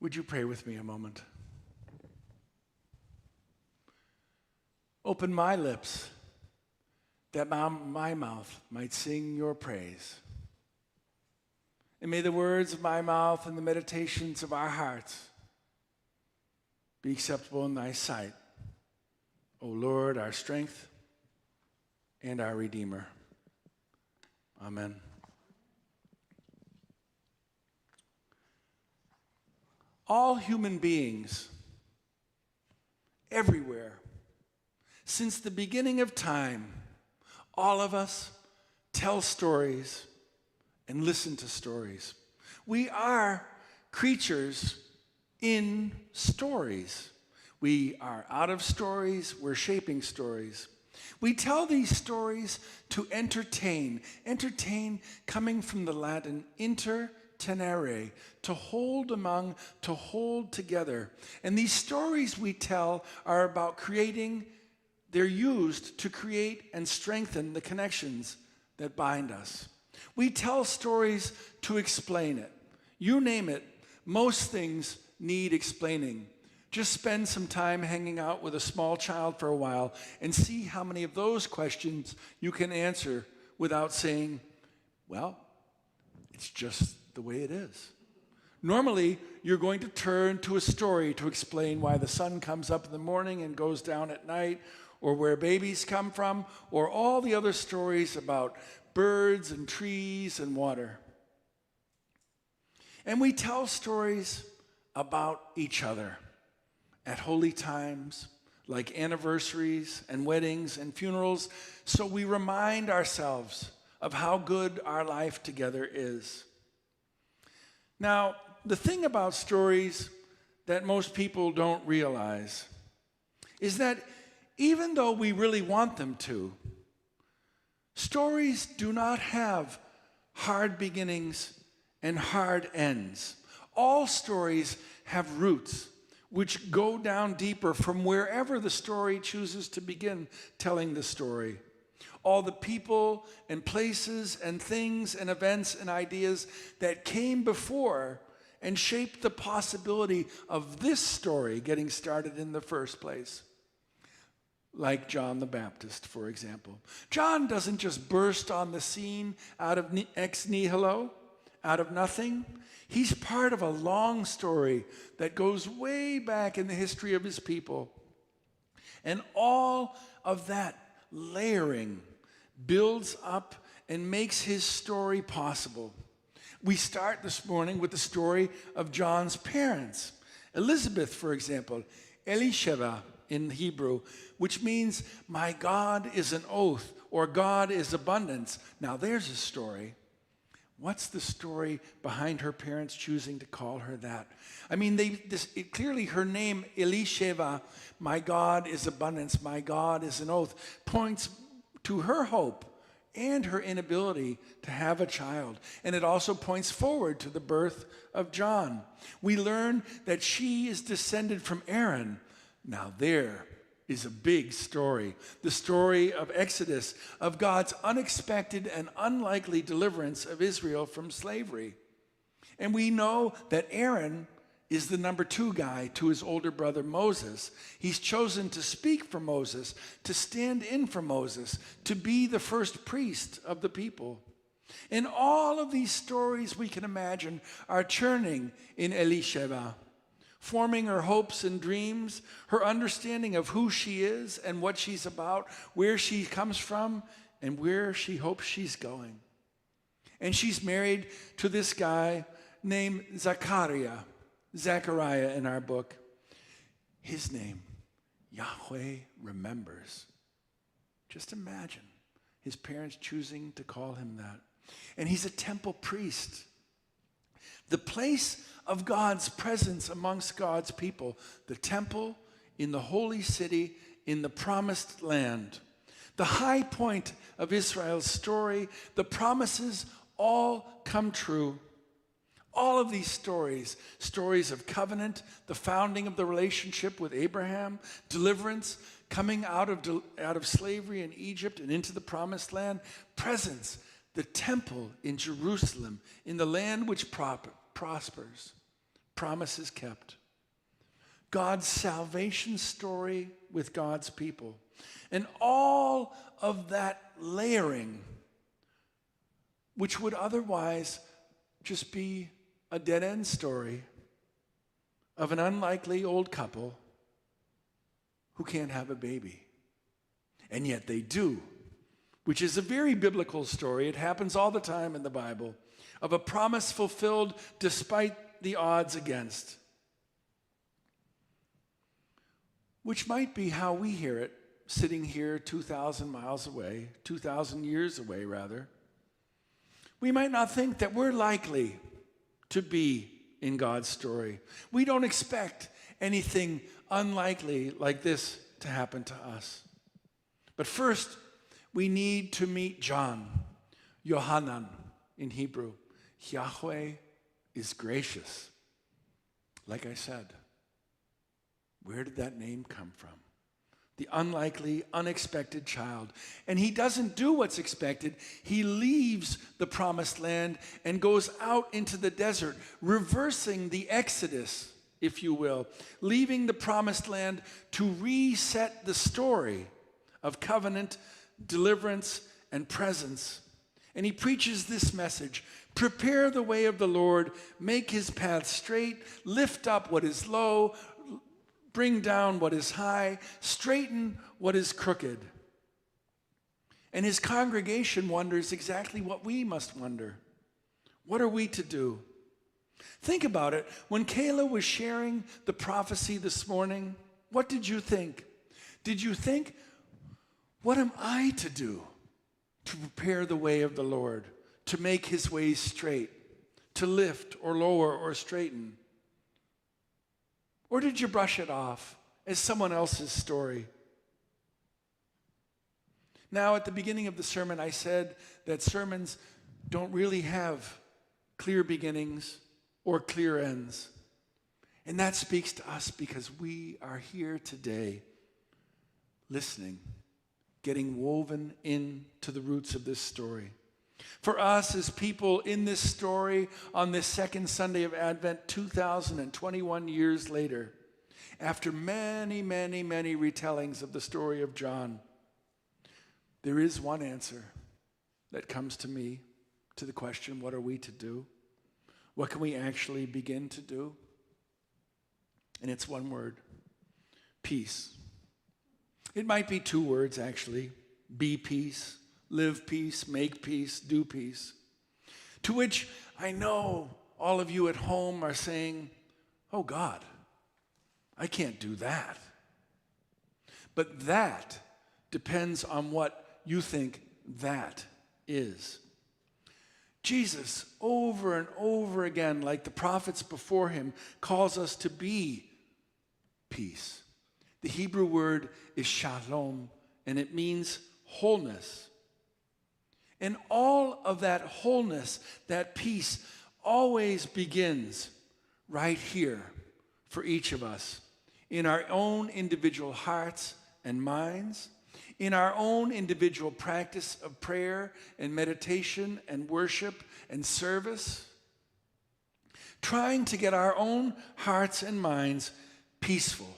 Would you pray with me a moment? Open my lips that my mouth might sing your praise. And may the words of my mouth and the meditations of our hearts be acceptable in thy sight, O Lord, our strength and our Redeemer. Amen. All human beings, everywhere, since the beginning of time, all of us tell stories and listen to stories. We are creatures in stories. We are out of stories, we're shaping stories. We tell these stories to entertain. Entertain coming from the Latin tenere, to hold among, to hold together. And these stories we tell are about creating, they're used to create and strengthen the connections that bind us. We tell stories to explain it. You name it, most things need explaining. Just spend some time hanging out with a small child for a while and see how many of those questions you can answer without saying, well, it's just the way it is. Normally, you're going to turn to a story to explain why the sun comes up in the morning and goes down at night, or where babies come from, or all the other stories about birds and trees and water. And we tell stories about each other at holy times, like anniversaries and weddings and funerals, so we remind ourselves of how good our life together is. Now, the thing about stories that most people don't realize is that even though we really want them to, stories do not have hard beginnings and hard ends. All stories have roots which go down deeper from wherever the story chooses to begin telling the story. All the people and places and things and events and ideas that came before and shaped the possibility of this story getting started in the first place. Like John the Baptist, for example. John doesn't just burst on the scene out of ex nihilo, out of nothing. He's part of a long story that goes way back in the history of his people. And all of that layering builds up and makes his story possible. We start this morning with the story of John's parents. Elizabeth, for example, Elisheva in Hebrew, which means my God is an oath, or God is abundance. Now there's a story. What's the story behind her parents choosing to call her that? I mean, clearly her name, Elisheva, my God is abundance, my God is an oath, points to her hope and her inability to have a child. And it also points forward to the birth of John. We learn that she is descended from Aaron. Now there is a big story, the story of Exodus, of God's unexpected and unlikely deliverance of Israel from slavery. And we know that Aaron is the number 2 guy to his older brother Moses. He's chosen to speak for Moses, to stand in for Moses, to be the first priest of the people. And all of these stories we can imagine are churning in Elisheva, forming her hopes and dreams, her understanding of who she is and what she's about, where she comes from, and where she hopes she's going. And she's married to this guy named Zechariah in our book. His name, Yahweh remembers. Just imagine his parents choosing to call him that. And he's a temple priest. The place of God's presence amongst God's people, the temple in the holy city in the promised land. The high point of Israel's story, the promises all come true. All of these stories, stories of covenant, the founding of the relationship with Abraham, deliverance, coming out of slavery in Egypt and into the promised land, presence, the temple in Jerusalem, in the land which prospers, promises kept. God's salvation story with God's people. And all of that layering, which would otherwise just be a dead-end story of an unlikely old couple who can't have a baby. And yet they do, which is a very biblical story. It happens all the time in the Bible, of a promise fulfilled despite the odds against. Which might be how we hear it, sitting here 2,000 miles away, 2,000 years away, rather. We might not think that we're likely to be in God's story. We don't expect anything unlikely like this to happen to us. But first, we need to meet John, Yohanan in Hebrew. Yahweh is gracious. Like I said, where did that name come from? The unlikely, unexpected child. And he doesn't do what's expected. He leaves the promised land and goes out into the desert, reversing the exodus, if you will, leaving the promised land to reset the story of covenant, deliverance, and presence. And he preaches this message: prepare the way of the Lord, make his path straight, lift up what is low, bring down what is high, straighten what is crooked. And his congregation wonders exactly what we must wonder. What are we to do? Think about it. When Kayla was sharing the prophecy this morning, what did you think? Did you think, what am I to do to prepare the way of the Lord, to make his ways straight, to lift or lower or straighten? Or did you brush it off as someone else's story? Now, at the beginning of the sermon, I said that sermons don't really have clear beginnings or clear ends. And that speaks to us because we are here today listening, getting woven into the roots of this story. For us as people in this story on this second Sunday of Advent, 2021 years later, after many, many, many retellings of the story of John, there is one answer that comes to me to the question, what are we to do? What can we actually begin to do? And it's one word: peace. It might be two words, actually: be peace. Live peace, make peace, do peace. To which I know all of you at home are saying, oh God, I can't do that. But that depends on what you think that is. Jesus, over and over again, like the prophets before him, calls us to be peace. The Hebrew word is shalom, and it means wholeness. And all of that wholeness, that peace, always begins right here for each of us, in our own individual hearts and minds, in our own individual practice of prayer and meditation and worship and service, trying to get our own hearts and minds peaceful,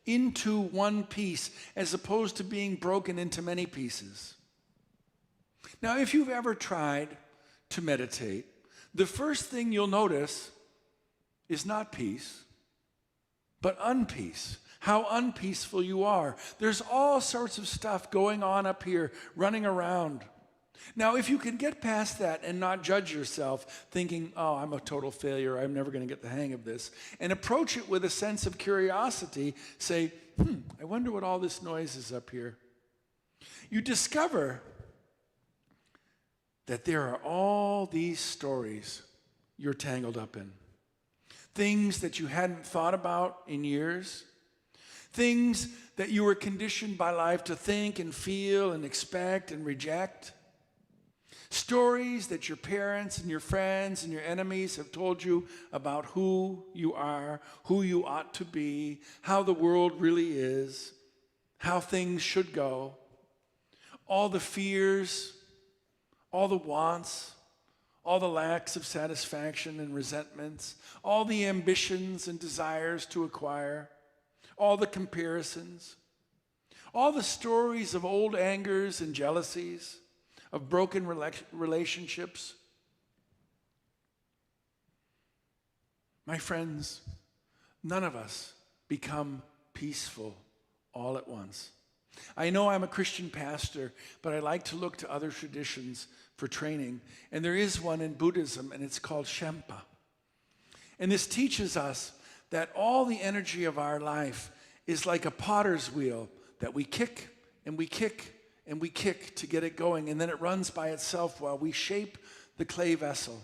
into one piece, as opposed to being broken into many pieces. Now, if you've ever tried to meditate, the first thing you'll notice is not peace, but unpeace. How unpeaceful you are. There's all sorts of stuff going on up here, running around. Now, if you can get past that and not judge yourself, thinking, oh, I'm a total failure, I'm never going to get the hang of this, and approach it with a sense of curiosity, say, I wonder what all this noise is up here. You discover that there are all these stories you're tangled up in. Things that you hadn't thought about in years. Things that you were conditioned by life to think and feel and expect and reject. Stories that your parents and your friends and your enemies have told you about who you are, who you ought to be, how the world really is, how things should go. All the fears, all the wants, all the lacks of satisfaction and resentments, all the ambitions and desires to acquire, all the comparisons, all the stories of old angers and jealousies, of broken relationships. My friends, none of us become peaceful all at once. I know I'm a Christian pastor, but I like to look to other traditions for training. And there is one in Buddhism, and it's called Shempa. And this teaches us that all the energy of our life is like a potter's wheel that we kick and we kick and we kick to get it going, and then it runs by itself while we shape the clay vessel.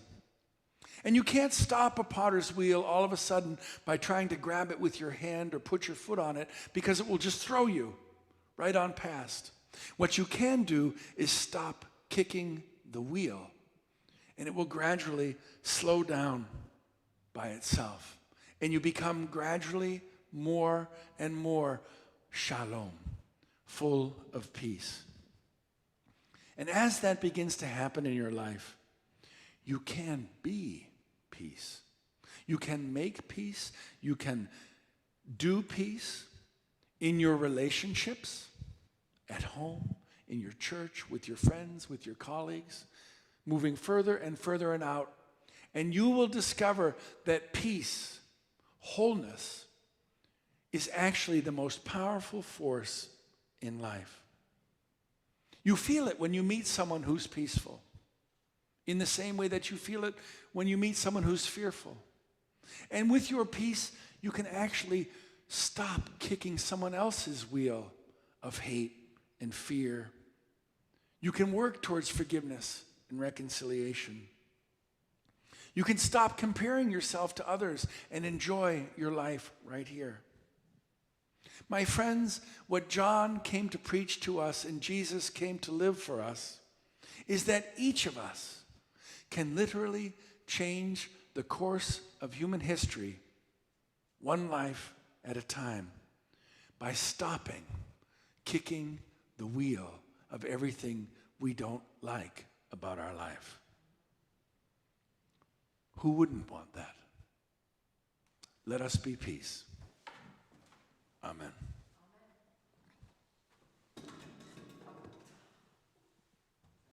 And you can't stop a potter's wheel all of a sudden by trying to grab it with your hand or put your foot on it, because it will just throw you right on past. What you can do is stop kicking the wheel, and it will gradually slow down by itself. And you become gradually more and more shalom, full of peace. And as that begins to happen in your life, you can be peace. You can make peace. You can do peace in your relationships, at home, in your church, with your friends, with your colleagues, moving further and further and out. And you will discover that peace, wholeness, is actually the most powerful force in life. You feel it when you meet someone who's peaceful, in the same way that you feel it when you meet someone who's fearful. And with your peace, you can actually stop kicking someone else's wheel of hate and fear. You can work towards forgiveness and reconciliation. You can stop comparing yourself to others and enjoy your life right here. My friends, what John came to preach to us and Jesus came to live for us is that each of us can literally change the course of human history, one life at a time, by stopping kicking the wheel of everything we don't like about our life. Who wouldn't want that? Let us be peace.